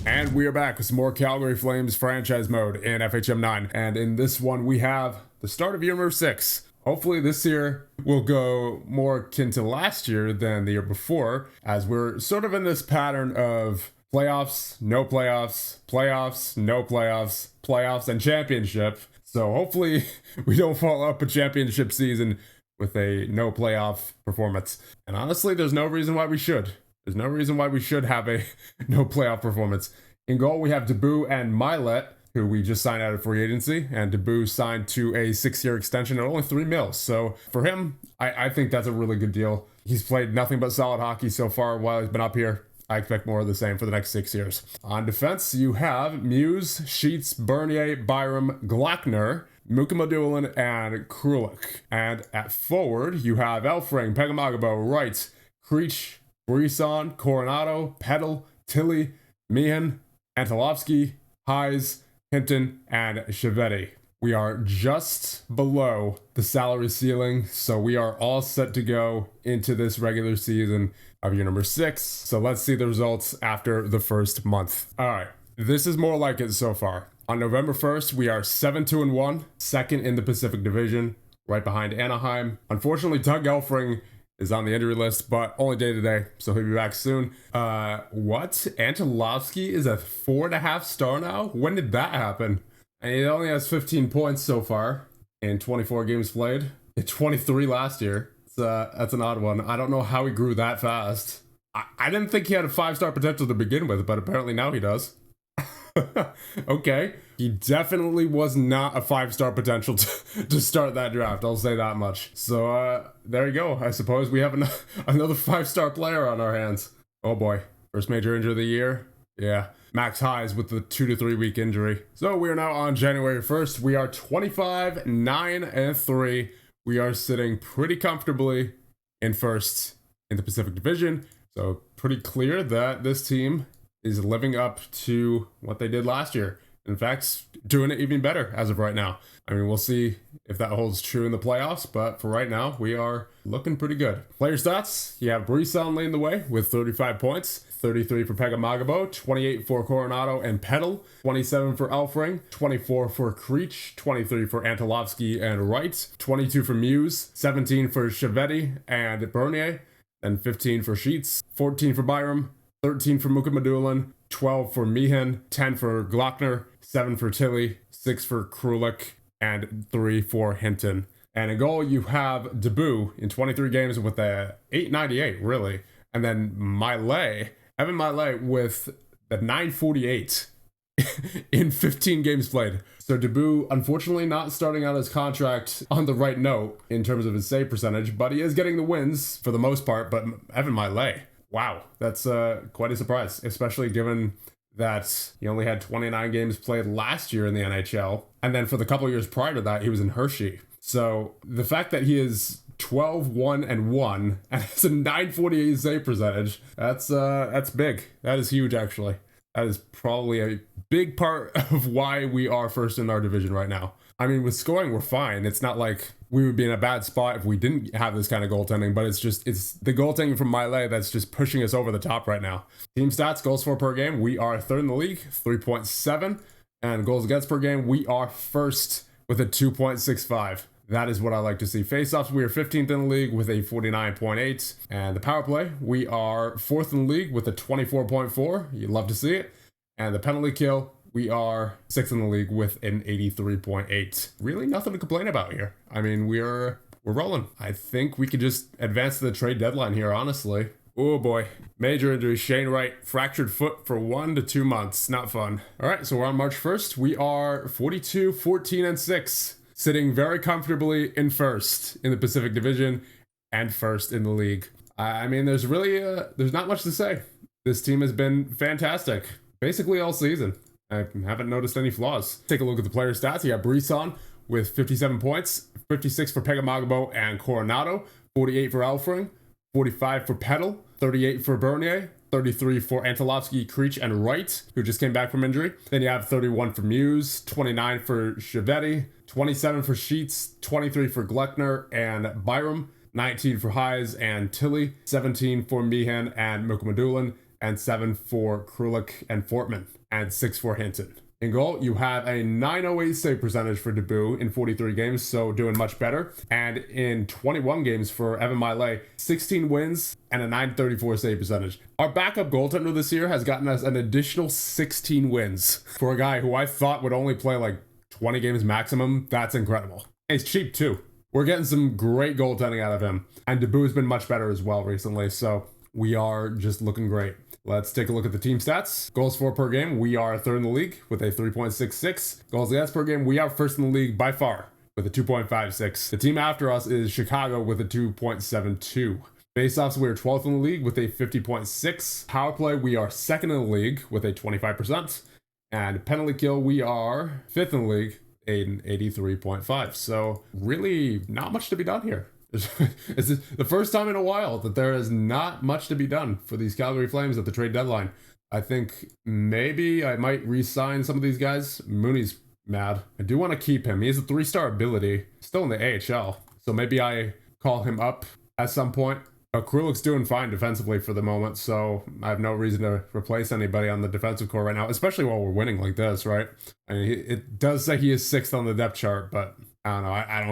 And we are back with some more Calgary Flames franchise mode in FHM 9. And in this one, we have the start of year number 6. Hopefully this year will go more akin to last year than the year before, as we're sort of in this pattern of playoffs, no playoffs, playoffs, no playoffs, playoffs, and championship. So hopefully we don't follow up a championship season with a no playoff performance. And honestly, there's no reason why we should. There's no reason why we should have a no playoff performance. In goal, we have Debut and Milet, who we just signed out of free agency. And Debut signed to a 6-year extension at only $3 million. So for him, I think that's a really good deal. He's played nothing but solid hockey so far while he's been up here. I expect more of the same for the next 6 years. On defense, you have Muse, Sheets, Bernier, Byram, Glockner, Mukamadulin, and Krulik. And at forward, you have Elfring, Pegamagabo, Wright, Creech, Brisson, Coronado, Petal, Tilly, Meehan, Antolovsky, Heis, Hinton, and Chevetti. We are just below the salary ceiling, so we are all set to go into this regular season of year number 6. So let's see the results after the first month. All right, this is more like it so far. On November 1st, we are 7-2-1, second in the Pacific Division, right behind Anaheim. Unfortunately, Doug Elfring is on the injury list, but only day to day, so he'll be back soon. What? Antolovsky is a 4.5 star now? When did that happen? And he only has 15 points so far in 24 games played. He had 23 last year. That's an odd one. I don't know how he grew that fast. I didn't think he had a 5-star potential to begin with, but apparently now he does. Okay. He definitely was not a 5-star potential to start that draft. I'll say that much. So there you go. I suppose we have another 5-star player on our hands. Oh boy. First major injury of the year. Yeah. Max Heis with the 2 to 3 week injury. So we are now on January 1st. We are 25-9-3. We are sitting pretty comfortably in first in the Pacific Division. So pretty clear that this team is living up to what they did last year. In fact, doing it even better as of right now. I mean, we'll see if that holds true in the playoffs, but for right now, we are looking pretty good. Player stats, you have Brisson leading the way with 35 points, 33 for Pegamagabo, 28 for Coronado and Petal, 27 for Elfring, 24 for Creech, 23 for Antolovsky and Wright, 22 for Muse, 17 for Chevetti and Bernier, and 15 for Sheets, 14 for Byram, 13 for Mukamadulin, 12 for Meehan, 10 for Glockner, 7 for Tilly, 6 for Krulik, and 3 for Hinton. And in goal, you have Debut in 23 games with a 898, really. And then Evan Milet with the 948 in 15 games played. So Debut, unfortunately, not starting out his contract on the right note in terms of his save percentage, but he is getting the wins for the most part. But Evan Milet, wow, that's quite a surprise, especially given that he only had 29 games played last year in the NHL. And then for the couple years prior to that, he was in Hershey. So the fact that he is 12-1-1 and has a 948 save percentage, that's big. That is huge, actually. That is probably a big part of why we are first in our division right now. I mean, with scoring, we're fine. It's not like we would be in a bad spot if we didn't have this kind of goaltending, but it's the goaltending from Milet that's just pushing us over the top right now. Team stats, goals for per game, we are third in the league, 3.7, and goals against per game, we are first with a 2.65. That is what I like to see. Faceoffs, we are 15th in the league with a 49.8, and the power play, we are 4th in the league with a 24.4. You'd love to see it. And the penalty kill, we are 6th in the league with an 83.8. Really nothing to complain about here. I mean, we're rolling. I think we could just advance to the trade deadline here, honestly. Oh boy. Major injury. Shane Wright, fractured foot for 1 to 2 months. Not fun. All right, so we're on March 1st. We are 42-14-6. Sitting very comfortably in first in the Pacific Division and first in the league. I mean, there's not much to say. This team has been fantastic basically all season. I haven't noticed any flaws. Take a look at the player stats. You have Brisson with 57 points, 56 for Pegamagabo and Coronado, 48 for Elfring, 45 for Petal, 38 for Bernier, 33 for Antolovsky, Creech, and Wright, who just came back from injury. Then you have 31 for Muse, 29 for Chevetti, 27 for Sheets, 23 for Glockner and Byram, 19 for Heis and Tilly, 17 for Meehan and Mukamadulin, and 7 for Krulik and Fortman, and 6 for Hinton. In goal, you have a 908 save percentage for Dubois in 43 games, so doing much better. And in 21 games for Evan Miley, 16 wins and a 934 save percentage. Our backup goaltender this year has gotten us an additional 16 wins for a guy who I thought would only play like 20 games maximum. That's incredible. And he's cheap too. We're getting some great goaltending out of him. And Dubois has been much better as well recently, so we are just looking great. Let's take a look at the team stats. Goals for per game, we are third in the league with a 3.66. Goals against per game, we are first in the league by far with a 2.56. The team after us is Chicago with a 2.72. Faceoffs, we are 12th in the league with a 50.6. Power play, we are second in the league with a 25%. And penalty kill, we are 5th in the league, an 83.5. So really not much to be done here. It's the first time in a while that there is not much to be done for these Calgary Flames at the trade deadline. I think maybe I might re-sign some of these guys. Mooney's mad. I do want to keep him. He has a 3-star ability, still in the AHL. So maybe I call him up at some point. Krulik's doing fine defensively for the moment, so I have no reason to replace anybody on the defensive core right now, especially while we're winning like this, right? I mean, it does say he is 6th on the depth chart, but I don't know. I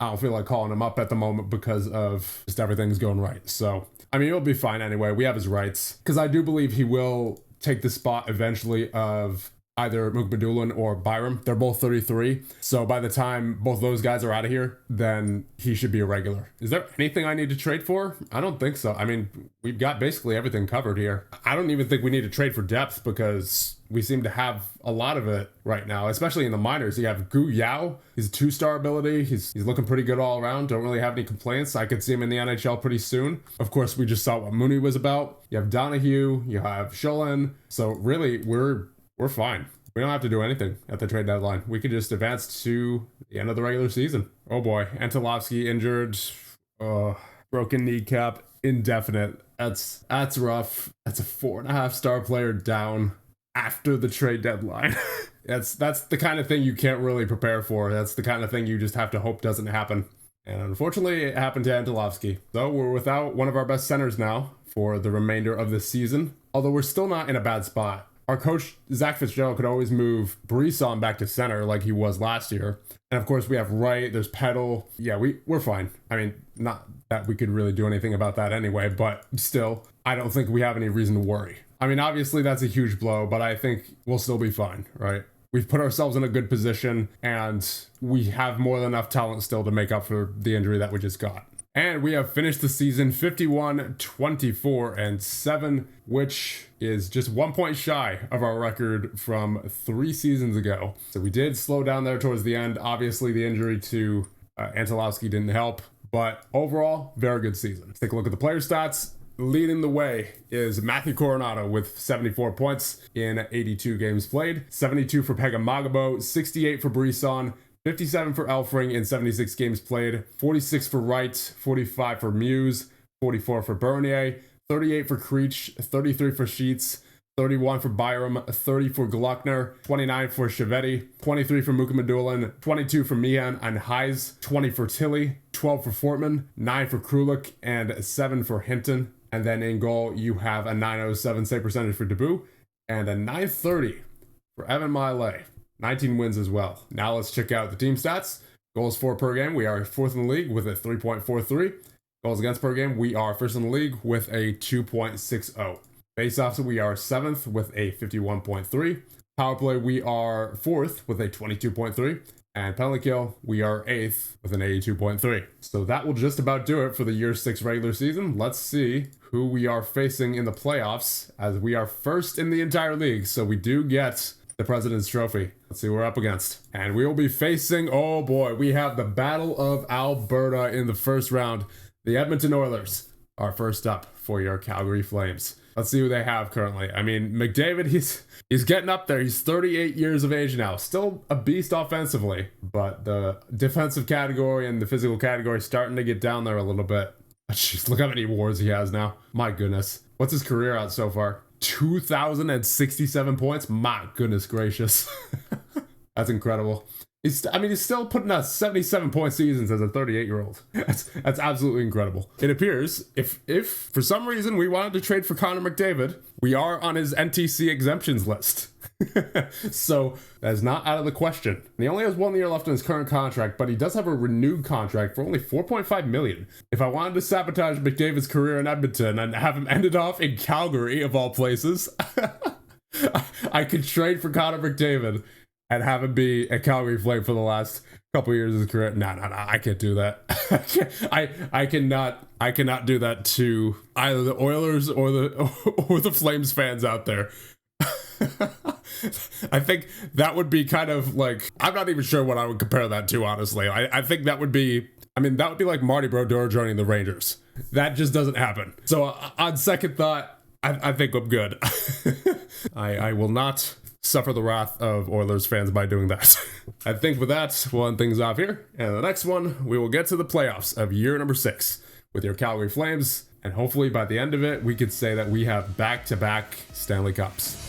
don't feel like calling him up at the moment because of just everything's going right. So, I mean, he'll be fine anyway. We have his rights because I do believe he will take the spot eventually of either Mukmadulin or Byram. They're both 33. So by the time both those guys are out of here, then he should be a regular. Is there anything I need to trade for? I don't think so. I mean, we've got basically everything covered here. I don't even think we need to trade for depth because we seem to have a lot of it right now, especially in the minors. You have Gu Yao. He's a 2-star ability. He's looking pretty good all around. Don't really have any complaints. I could see him in the NHL pretty soon. Of course, we just saw what Mooney was about. You have Donahue. You have Sholin. So really, we're fine. We don't have to do anything at the trade deadline. We could just advance to the end of the regular season. Oh boy, Antolovsky injured, broken kneecap, indefinite. That's rough. That's a 4.5-star player down after the trade deadline. That's the kind of thing you can't really prepare for. That's the kind of thing you just have to hope doesn't happen. And unfortunately, it happened to Antolovsky. So we're without one of our best centers now for the remainder of this season, although we're still not in a bad spot. Our coach, Zach Fitzgerald, could always move Brisson back to center like he was last year. And of course, we have Wright, there's Peddle. Yeah, we're fine. I mean, not that we could really do anything about that anyway, but still, I don't think we have any reason to worry. I mean, obviously, that's a huge blow, but I think we'll still be fine, right? We've put ourselves in a good position, and we have more than enough talent still to make up for the injury that we just got. And we have finished the season 51-24-7, which is just 1 point shy of our record from 3 seasons ago. So we did slow down there towards the end. Obviously, the injury to Antolovsky didn't help, but overall, very good season. Let's take a look at the player stats. Leading the way is Matthew Coronado with 74 points in 82 games played, 72 for Pega Magabo, 68 for Brisson, 57 for Elfring in 76 games played, 46 for Wright, 45 for Muse, 44 for Bernier, 38 for Creech, 33 for Sheets, 31 for Byram, 30 for Gluckner, 29 for Chiavetti, 23 for Mukmadulin, 22 for Meehan and Heise, 20 for Tilly, 12 for Fortman, 9 for Krulik, and 7 for Hinton. And then in goal, you have a 907 save percentage for Dubois and a 930 for Evan Miley. 19 wins as well. Now let's check out the team stats. Goals for per game, we are 4th in the league with a 3.43. Goals against per game, we are 1st in the league with a 2.60. Faceoffs, we are 7th with a 51.3. Power play, we are 4th with a 22.3. And penalty kill, we are 8th with an 82.3. So that will just about do it for the year 6 regular season. Let's see who we are facing in the playoffs, as we are 1st in the entire league. So we do get the President's Trophy. Let's see who we're up against. And we will be facing, oh boy, we have the Battle of Alberta in the first round. The Edmonton Oilers are first up for your Calgary Flames. Let's see who they have currently. I mean, McDavid, he's getting up there. He's 38 years of age now. Still a beast offensively, but the defensive category and the physical category starting to get down there a little bit. Jeez, look how many awards he has now. My goodness. What's his career at so far? 2,067 points? My goodness gracious. That's incredible. He's still putting out 77-point seasons as a 38-year-old. That's absolutely incredible. It appears if for some reason we wanted to trade for Connor McDavid, we are on his NTC exemptions list. So that is not out of the question. And he only has 1 year left in his current contract, but he does have a renewed contract for only $4.5 million. If I wanted to sabotage McDavid's career in Edmonton and have him ended off in Calgary of all places, I could trade for Connor McDavid and have him be a Calgary Flame for the last couple of years of his career. No, I can't do that. I cannot do that to either the Oilers or the Flames fans out there. I think that would be kind of like, I'm not even sure what I would compare that to, honestly. I think that would be like Marty Brodeur joining the Rangers. That just doesn't happen. So on second thought, I think I'm good. I will not suffer the wrath of Oilers fans by doing that. I think with that, we'll end things off here. And the next one, we will get to the playoffs of year number 6 with your Calgary Flames. And hopefully by the end of it, we could say that we have back-to-back Stanley Cups.